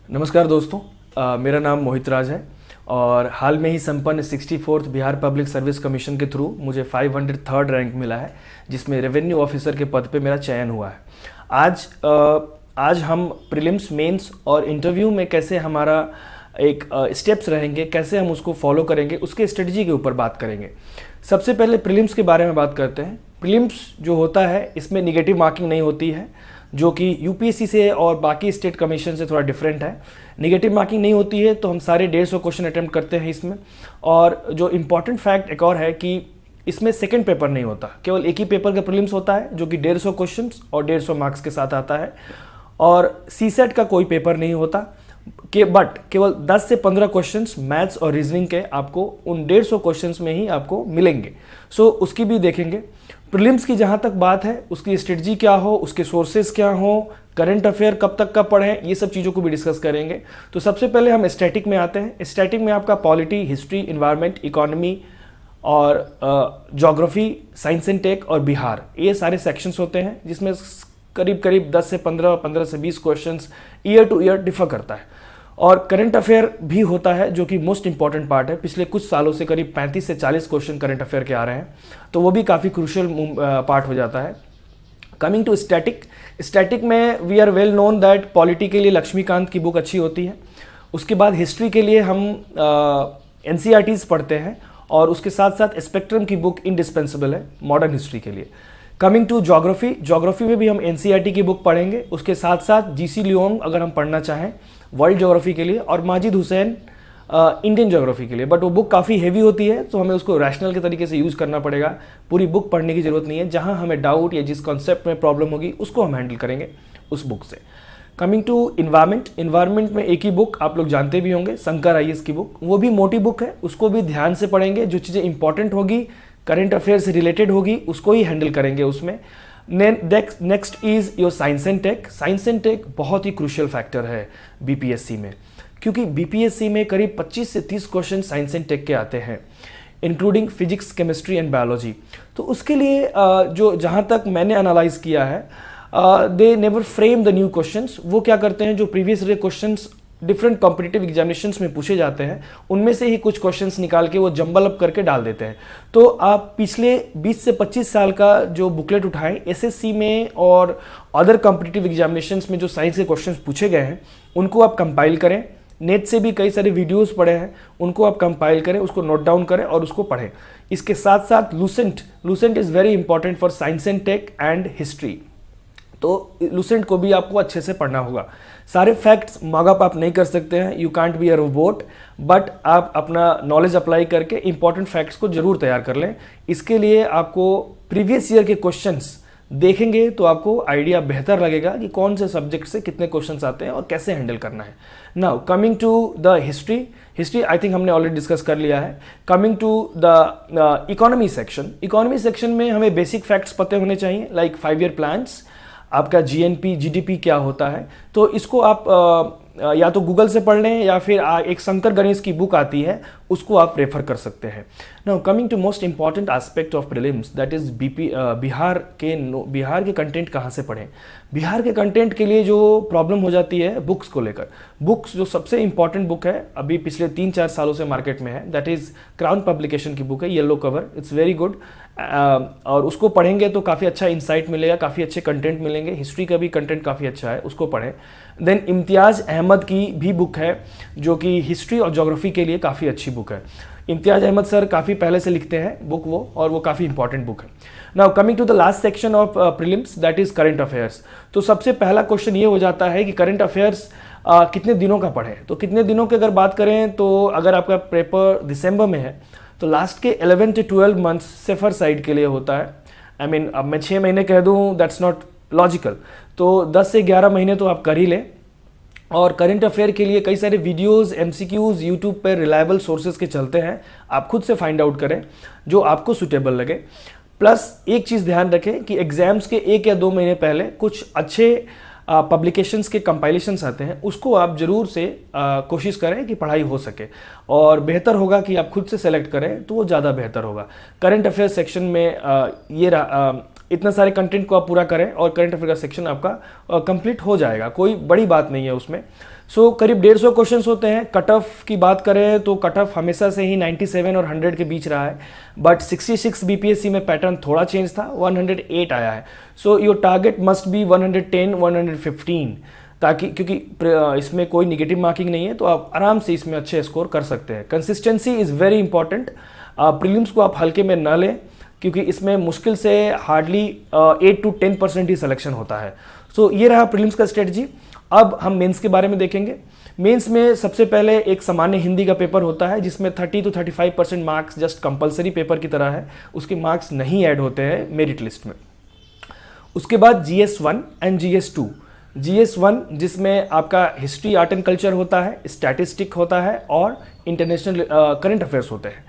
नमस्कार दोस्तों, मेरा नाम मोहित राज है और हाल में ही संपन्न 64th Bihar public service commission के थ्रू मुझे 503rd रैंक मिला है, जिसमें रेवेन्यू ऑफिसर के पद पे मेरा चयन हुआ है। आज हम प्रीलिम्स, मेंस और इंटरव्यू में कैसे हमारा एक स्टेप्स रहेंगे, कैसे हम उसको फॉलो करेंगे, उसके स्ट्रेटजी के ऊपर बात करेंगे। सबसे पहले प्रीलिम्स के बारे में बात करते हैं। प्रीलिम्स जो होता है इसमें निगेटिव मार्किंग नहीं होती है, जो कि यूपीएससी से और बाकी स्टेट कमीशन से थोड़ा डिफरेंट है। निगेटिव मार्किंग नहीं होती है तो हम सारे 150 क्वेश्चन अटैम्प्ट करते हैं इसमें। और जो इम्पॉर्टेंट फैक्ट एक और है कि इसमें सेकंड पेपर नहीं होता, केवल एक ही पेपर का प्रीलिम्स होता है जो कि 150 क्वेश्चन और 150 मार्क्स के साथ आता है। और सीसेट का कोई पेपर नहीं होता बट केवल 10 से 15 क्वेश्चंस मैथ्स और रीजनिंग के आपको उन 150 क्वेश्चंस में ही आपको मिलेंगे। सो उसकी भी देखेंगे। प्रीलिम्स की जहाँ तक बात है, उसकी स्ट्रेटजी क्या हो, उसके सोर्सेज क्या हो, करंट अफेयर कब तक का पढ़ें, ये सब चीज़ों को भी डिस्कस करेंगे। तो सबसे पहले हम स्टैटिक में आते हैं। स्टैटिक में आपका पॉलिटी, हिस्ट्री, इन्वायरमेंट, इकोनॉमी और ज्योग्राफी, साइंस एंड टेक और बिहार, ये सारे सेक्शंस होते हैं, जिसमें करीब करीब 10 से 15, 15 से 20 questions year two year differ करता है। और करंट अफेयर भी होता है, जो कि मोस्ट इंपॉर्टेंट पार्ट है। पिछले कुछ सालों से करीब 35 से 40 क्वेश्चन करंट अफेयर के आ रहे हैं, तो वो भी काफ़ी क्रूशियल पार्ट हो जाता है। कमिंग टू स्टैटिक, स्टैटिक में we are well known that polity के लिए लक्ष्मीकांत की बुक अच्छी होती है। उसके बाद हिस्ट्री के लिए हम NCERTs पढ़ते हैं और उसके साथ साथ स्पेक्ट्रम की बुक इंडिस्पेंसिबल है मॉडर्न हिस्ट्री के लिए। कमिंग टू ज्योग्राफी, ज्योग्राफी में भी हम NCERT की बुक पढ़ेंगे। उसके साथ साथ GC लियोंग अगर हम पढ़ना चाहें वर्ल्ड ज्योग्राफी के लिए, और माजिद हुसैन इंडियन ज्योग्राफी के लिए। बट वो बुक काफ़ी हेवी होती है तो हमें उसको रैशनल के तरीके से यूज़ करना पड़ेगा। पूरी बुक पढ़ने की ज़रूरत नहीं है। जहाँ हमें डाउट या जिस कॉन्सेप्ट में प्रॉब्लम होगी उसको हम हैंडल करेंगे उस बुक से। कमिंग टू इन्वायरमेंट, इन्वायरमेंट में एक ही बुक आप लोग जानते भी होंगे, शंकर IAS की बुक। वो भी मोटी बुक है, उसको भी ध्यान से पढ़ेंगे। जो चीज़ें इंपॉर्टेंट होगी, करंट अफेयर से रिलेटेड होगी, उसको ही हैंडल करेंगे उसमें। Next is your science and tech. Science and tech बहुत ही क्रूशियल फैक्टर है BPSC में, क्योंकि BPSC में करीब 25 से 30 क्वेश्चन साइंस एंड टेक के आते हैं, including physics, chemistry and biology. तो उसके लिए जो जहाँ तक मैंने एनालाइज किया है, they never frame the new questions. वो क्या करते हैं, जो previous year questions different competitive examinations में पूछे जाते हैं, उनमें से ही कुछ क्वेश्चंस निकाल के वो जंबल अप करके डाल देते हैं। तो आप पिछले 20 से 25 साल का जो बुकलेट उठाएं, SSC में और अदर कॉम्पिटिटिव एग्जामिनेशंस में जो साइंस के क्वेश्चंस पूछे गए हैं, उनको आप कंपाइल करें। नेट से भी कई सारे वीडियोस पढ़े हैं, उनको आप कंपाइल करें, उसको नोट डाउन करें और उसको पढ़ें। इसके साथ साथ Lucent is very important for science and tech and history. तो लूसेंट को भी आपको अच्छे से पढ़ना होगा। सारे फैक्ट्स मॉगअप आप नहीं कर सकते हैं, you can't be a robot, but आप अपना नॉलेज अप्लाई करके इंपॉर्टेंट फैक्ट्स को जरूर तैयार कर लें। इसके लिए आपको प्रीवियस ईयर के क्वेश्चंस देखेंगे तो आपको आइडिया बेहतर लगेगा कि कौन से सब्जेक्ट से कितने क्वेश्चंस आते हैं और कैसे हैंडल करना है। Now coming to the history I think हमने ऑलरेडी डिस्कस कर लिया है। Coming to the economy section में हमें बेसिक फैक्ट्स पते होने चाहिए, लाइक 5 ईयर प्लान्स, आपका GNP GDP क्या होता है। तो इसको आप या तो गूगल से पढ़ लें या फिर एक शंकर गणेश की बुक आती है, उसको आप रेफर कर सकते हैं। Now coming to most important aspect of prelims, that is Bihar के कंटेंट कहाँ से पढ़ें। बिहार के कंटेंट के लिए जो प्रॉब्लम हो जाती है बुक्स को लेकर, बुक्स जो सबसे इंपॉर्टेंट बुक है अभी पिछले 3-4 सालों से मार्केट में है, दैट इज क्राउन पब्लिकेशन की बुक है, yellow cover, it's very good. और उसको पढ़ेंगे तो काफ़ी अच्छा इंसाइट मिलेगा, काफ़ी अच्छे कंटेंट मिलेंगे। हिस्ट्री का भी कंटेंट काफ़ी अच्छा है, उसको पढ़ें। देन इम्तियाज़ अहमद की भी बुक है, जो कि हिस्ट्री और ज्योग्राफी के लिए काफ़ी अच्छी बुक है। इम्तियाज़ अहमद सर काफ़ी पहले से लिखते हैं बुक वो, और वो काफ़ी इंपॉर्टेंट बुक है। Now coming to the last section of prelims, that is current affairs. तो सबसे पहला क्वेश्चन ये हो जाता है कि करंट अफेयर्स कितने दिनों का पढ़ें। तो कितने दिनों के अगर बात करें, तो अगर आपका पेपर दिसंबर में है तो लास्ट के 11 से 12 मंथ्स सेफर साइड के लिए होता है। अब मैं 6 महीने कह दूँ, दैट्स नॉट लॉजिकल। तो 10 से 11 महीने तो आप कर ही लें। और करंट अफेयर के लिए कई सारे वीडियोस, MCQs यूट्यूब पर रिलायबल सोर्सेज के चलते हैं, आप खुद से फाइंड आउट करें जो आपको सूटेबल लगे। प्लस एक चीज़ ध्यान रखें कि एग्जाम्स के 1 या 2 महीने पहले कुछ अच्छे पब्लिकेशंस के कंपाइलेशंस आते हैं, उसको आप ज़रूर से कोशिश करें कि पढ़ाई हो सके, और बेहतर होगा कि आप खुद से सेलेक्ट करें तो वो ज़्यादा बेहतर होगा। करंट अफेयर सेक्शन में ये इतना सारे कंटेंट को आप पूरा करें और करंट अफेयर का सेक्शन आपका कंप्लीट हो जाएगा, कोई बड़ी बात नहीं है उसमें। सो करीब 150 क्वेश्चंस होते हैं। कट ऑफ की बात करें तो कट ऑफ हमेशा से ही 97 और 100 के बीच रहा है, बट 66 बीपीएससी में पैटर्न थोड़ा चेंज था, 108 आया है। So your target must be 110 115, ताकि क्योंकि इसमें कोई निगेटिव मार्किंग नहीं है, तो आप आराम से इसमें अच्छे स्कोर कर सकते हैं। Consistency is very important. Prelims को आप हल्के में न लें, क्योंकि इसमें मुश्किल से हार्डली 8 to 10% ही सिलेक्शन होता है। सो ये रहा प्रीलिम्स का स्ट्रेटजी। अब हम मेंस के बारे में देखेंगे। मेंस में सबसे पहले एक सामान्य हिंदी का पेपर होता है, जिसमें 30 to 35% marks just compulsory paper की तरह है, उसके मार्क्स नहीं ऐड होते हैं मेरिट लिस्ट में। उसके बाद GS1 एंड GS2। GS1 जिसमें आपका हिस्ट्री, आर्ट एंड कल्चर होता है, स्टैटिस्टिक होता है और इंटरनेशनल करंट अफेयर्स होते हैं,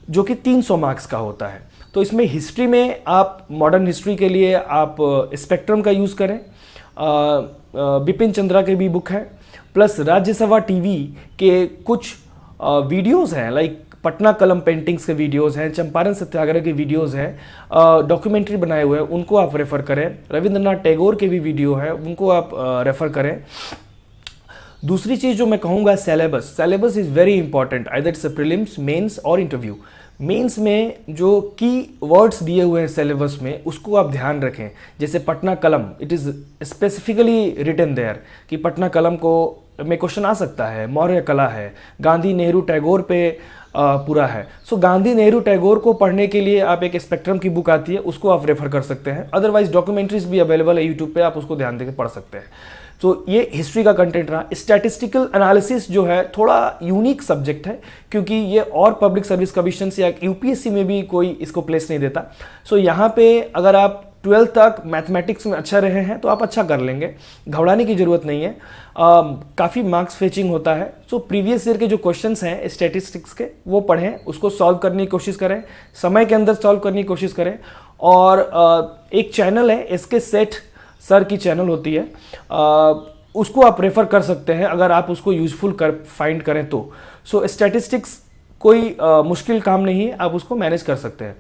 जो कि 300 मार्क्स का होता है। तो इसमें हिस्ट्री में आप मॉडर्न हिस्ट्री के लिए आप स्पेक्ट्रम का यूज़ करें, बिपिन चंद्रा की भी बुक है, प्लस राज्यसभा टीवी के कुछ वीडियोज़ हैं, लाइक पटना कलम पेंटिंग्स के वीडियोज़ हैं, चंपारण सत्याग्रह के वीडियोज़ हैं, डॉक्यूमेंट्री बनाए हुए हैं, उनको आप रेफ़र करें। रविंद्रनाथ टैगोर के भी वीडियो हैं, उनको आप रेफ़र करें। दूसरी चीज़ जो मैं कहूँगा, syllabus is very important, either it's a prelims, mains और इंटरव्यू। मेंस में जो की वर्ड्स दिए हुए हैं सिलेबस में, उसको आप ध्यान रखें। जैसे Patna Kalam, it is specifically written there कि पटना कलम को में क्वेश्चन आ सकता है, मौर्य कला है, गांधी नेहरू टैगोर पे पूरा है। सो गांधी नेहरू टैगोर को पढ़ने के लिए आप एक स्पेक्ट्रम की बुक आती है, उसको आप रेफर कर सकते हैं। अदरवाइज डॉक्यूमेंट्रीज भी अवेलेबल है यूट्यूब पे, आप उसको ध्यान देकर पढ़ सकते हैं। तो ये हिस्ट्री का कंटेंट रहा। स्टैटिस्टिकल एनालिसिस जो है थोड़ा यूनिक सब्जेक्ट है, क्योंकि ये और पब्लिक सर्विस कमीशन या यूपीएससी में भी कोई इसको प्लेस नहीं देता। सो यहाँ पे अगर आप 12th तक मैथमेटिक्स में अच्छा रहे हैं तो आप अच्छा कर लेंगे, घबराने की ज़रूरत नहीं है। काफ़ी मार्क्स फेचिंग होता है। सो प्रीवियस ईयर के जो क्वेश्चंस हैं स्टैटिस्टिक्स के, वो पढ़ें, उसको सॉल्व करने की कोशिश करें, समय के अंदर सॉल्व करने की कोशिश करें। और एक चैनल है SK सेठ सर की चैनल होती है, उसको आप रेफ़र कर सकते हैं अगर आप उसको यूजफुल फाइंड करें तो। सो स्टैटिस्टिक्स कोई मुश्किल काम नहीं है, आप उसको मैनेज कर सकते हैं।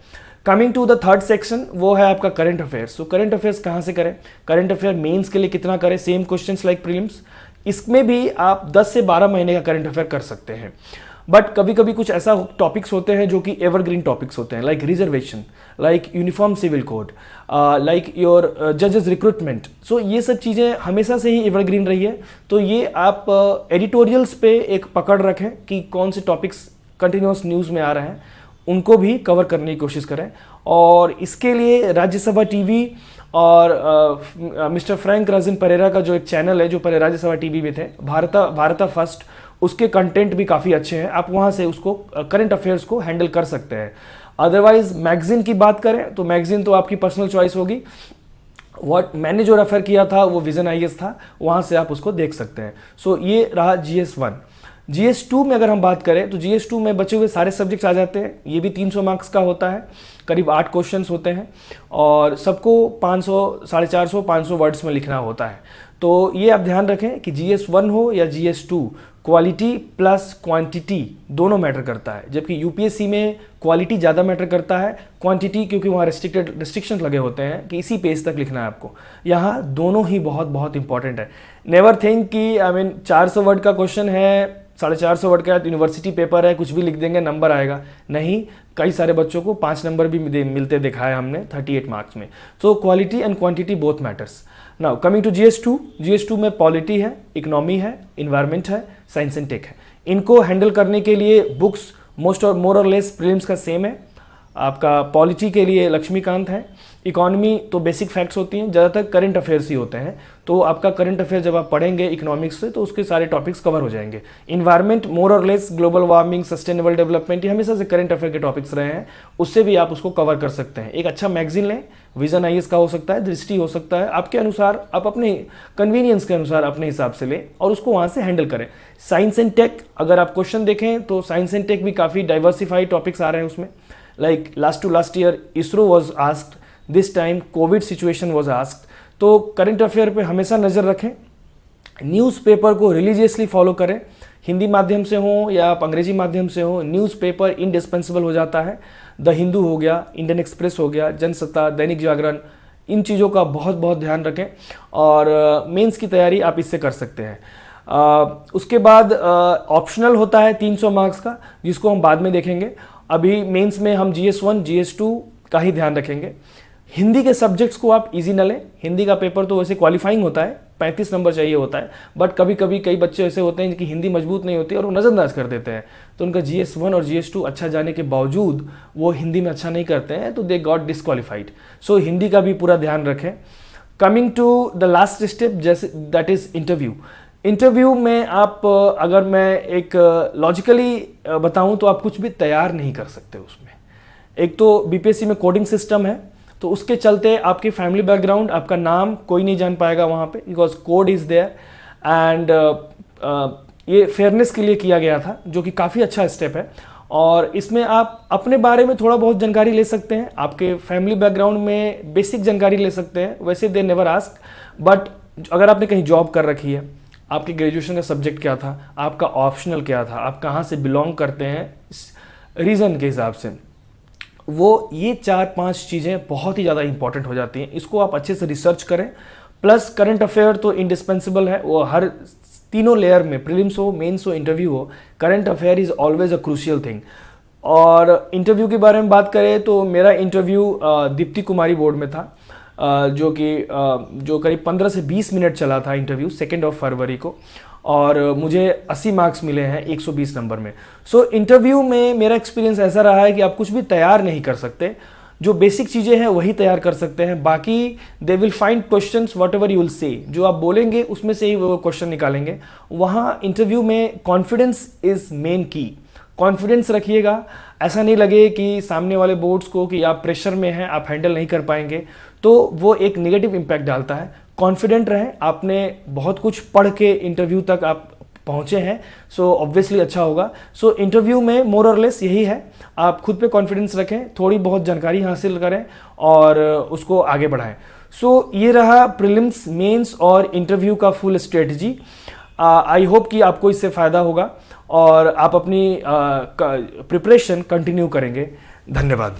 Coming to the third section, वो है आपका current affairs. So current affairs कहाँ से करें? करंट अफेयर मेंस के लिए कितना करें? Same questions like prelims. इसमें भी आप 10 से 12 महीने का करंट अफेयर कर सकते हैं। बट कभी कभी कुछ ऐसा टॉपिक्स होते हैं जो कि एवरग्रीन टॉपिक्स होते हैं, like reservation, like uniform civil code, like your जजेस रिक्रूटमेंट। सो ये सब चीज़ें हमेशा से ही एवरग्रीन रही है। तो ये आप एडिटोरियल्स पे एक पकड़ रखें कि कौन से टॉपिक्स कंटिन्यूस न्यूज़ में आ रहे हैं, उनको भी कवर करने की कोशिश करें। और इसके लिए राज्यसभा टीवी और मिस्टर फ्रैंक राजन परेरा का जो एक चैनल है, जो पहले राज्यसभा टीवी में थे, भारता फर्स्ट, उसके कंटेंट भी काफ़ी अच्छे हैं। आप वहाँ से उसको करंट अफेयर्स को हैंडल कर सकते हैं। अदरवाइज मैगजीन की बात करें तो मैगजीन तो आपकी पर्सनल चॉइस होगी। मैंने जो रेफर किया था वो विजन IAS था, वहाँ से आप उसको देख सकते हैं। सो ये रहा GS1। GS2 में अगर हम बात करें तो GS2 में बचे हुए सारे सब्जेक्ट्स आ जाते हैं। ये भी 300 मार्क्स का होता है, करीब 8 क्वेश्चंस होते हैं और सबको 500, 450, 500 वर्ड्स में लिखना होता है। तो ये आप ध्यान रखें कि GS1 हो या GS2, क्वालिटी प्लस क्वांटिटी दोनों मैटर करता है। जबकि यूपीएससी में क्वालिटी ज़्यादा मैटर करता है, क्वांटिटी क्योंकि वहाँ रिस्ट्रिक्शंस लगे होते हैं कि इसी पेज तक लिखना है आपको। यहाँ दोनों ही बहुत बहुत इंपॉर्टेंट है। नेवर थिंक कि 400 वर्ड का क्वेश्चन है, 450 वर्ड का यूनिवर्सिटी पेपर है, कुछ भी लिख देंगे नंबर आएगा। नहीं, कई सारे बच्चों को 5 नंबर भी मिलते देखा है हमने 38 मार्क्स में। So quality and quantity both matters. Now coming to GS2 में पॉलिटी है, इकोनॉमी है, इन्वायरमेंट है, साइंस एंड टेक है। इनको हैंडल करने के लिए बुक्स मोर और लेस प्रीलिम्स का सेम है। आपका पॉलिटी के लिए लक्ष्मीकांत है, इकोनॉमी तो बेसिक फैक्ट्स होती हैं, ज़्यादातर करंट अफेयर्स ही होते हैं। तो आपका करंट अफेयर जब आप पढ़ेंगे इकोनॉमिक्स से तो उसके सारे टॉपिक्स कवर हो जाएंगे। इन्वायरमेंट मोर और less global warming, sustainable development, ये हमेशा से करंट अफेयर के टॉपिक्स रहे हैं, उससे भी आप उसको कवर कर सकते हैं। एक अच्छा मैगजीन लें, विजन IAS का हो सकता है, दृष्टि हो सकता है, आपके अनुसार, आप अपने कन्वीनियंस के अनुसार अपने हिसाब से लें और उसको वहाँ से हैंडल करें। साइंस एंड टेक, अगर आप क्वेश्चन देखें तो साइंस एंड टेक भी काफ़ी डाइवर्सिफाइड टॉपिक्स आ रहे हैं उसमें। Like last year ISRO was asked, this time Covid situation was asked. तो करंट अफेयर पे हमेशा नज़र रखें। न्यूज़पेपर को रिलीजियसली फॉलो करें, हिंदी माध्यम से हो या आप अंग्रेजी माध्यम से हो, न्यूज़पेपर इंडिस्पेंसिबल हो जाता है। द हिंदू हो गया, इंडियन एक्सप्रेस हो गया, जनसत्ता, दैनिक जागरण, इन चीज़ों का बहुत बहुत ध्यान रखें और मेंस की तैयारी आप इससे कर सकते हैं। उसके बाद ऑप्शनल होता है 300 मार्क्स का, जिसको हम बाद में देखेंगे। अभी मेंस में हम GS1 GS2 का ही ध्यान रखेंगे। हिंदी के सब्जेक्ट्स को आप इजी न लें। हिंदी का पेपर तो वैसे क्वालिफाइंग होता है, 35 नंबर चाहिए होता है, बट कभी कभी कई बच्चे ऐसे होते हैं जिनकी हिंदी मजबूत नहीं होती और वो नज़रअंदाज कर देते हैं, तो उनका GS1 और GS2 अच्छा जाने के बावजूद वो हिंदी में अच्छा नहीं करते हैं, तो they got disqualified. So Hindi का भी पूरा ध्यान रखें। Coming to the last step, जैसे दैट इज़ इंटरव्यू। इंटरव्यू में आप अगर मैं एक लॉजिकली बताऊं तो आप कुछ भी तैयार नहीं कर सकते उसमें। एक तो BPSC में कोडिंग सिस्टम है, तो उसके चलते आपकी फैमिली बैकग्राउंड, आपका नाम कोई नहीं जान पाएगा वहाँ पे, because code is there. And ये फेयरनेस के लिए किया गया था, जो कि काफ़ी अच्छा स्टेप है। और इसमें आप अपने बारे में थोड़ा बहुत जानकारी ले सकते हैं, आपके फैमिली बैकग्राउंड में बेसिक जानकारी ले सकते हैं। वैसे दे नेवर आस्क, बट अगर आपने कहीं जॉब कर रखी है, आपके ग्रेजुएशन का सब्जेक्ट क्या था, आपका ऑप्शनल क्या था, आप कहाँ से बिलोंग करते हैं, रीज़न के हिसाब से, वो ये 4-5 चीज़ें बहुत ही ज़्यादा इंपॉर्टेंट हो जाती हैं। इसको आप अच्छे से रिसर्च करें। प्लस करंट अफेयर तो इंडिस्पेंसिबल है, वो हर तीनों लेयर में, प्रीलिम्स हो, मेंस हो, इंटरव्यू हो, current affair is always a crucial thing. और इंटरव्यू के बारे में बात करें तो मेरा इंटरव्यू दीप्ति कुमारी बोर्ड में था, जो करीब 15 से 20 मिनट चला था इंटरव्यू, 2 फरवरी को, और मुझे 80 मार्क्स मिले हैं 120 नंबर में। सो इंटरव्यू में मेरा एक्सपीरियंस ऐसा रहा है कि आप कुछ भी तैयार नहीं कर सकते, जो बेसिक चीज़ें हैं वही तैयार कर सकते हैं। बाकी they will find questions what ever you will say, जो आप बोलेंगे उसमें से ही वो क्वेश्चन निकालेंगे। वहाँ इंटरव्यू में कॉन्फिडेंस इज़ मेन की। कॉन्फिडेंस रखिएगा, ऐसा नहीं लगे कि सामने वाले बोर्ड्स को कि आप प्रेशर में हैं, आप हैंडल नहीं कर पाएंगे, तो वो एक नेगेटिव इम्पैक्ट डालता है। कॉन्फिडेंट रहें, आपने बहुत कुछ पढ़ के इंटरव्यू तक आप पहुँचे हैं, सो ऑब्वियसली अच्छा होगा। सो इंटरव्यू में मोर और लेस यही है, आप खुद पे कॉन्फिडेंस रखें, थोड़ी बहुत जानकारी हासिल करें और उसको आगे बढ़ाएं। सो ये रहा प्रीलिम्स, मेंस और इंटरव्यू का फुल स्ट्रेटजी। आई होप कि आपको इससे फ़ायदा होगा और आप अपनी प्रिपरेशन कंटिन्यू करेंगे। धन्यवाद।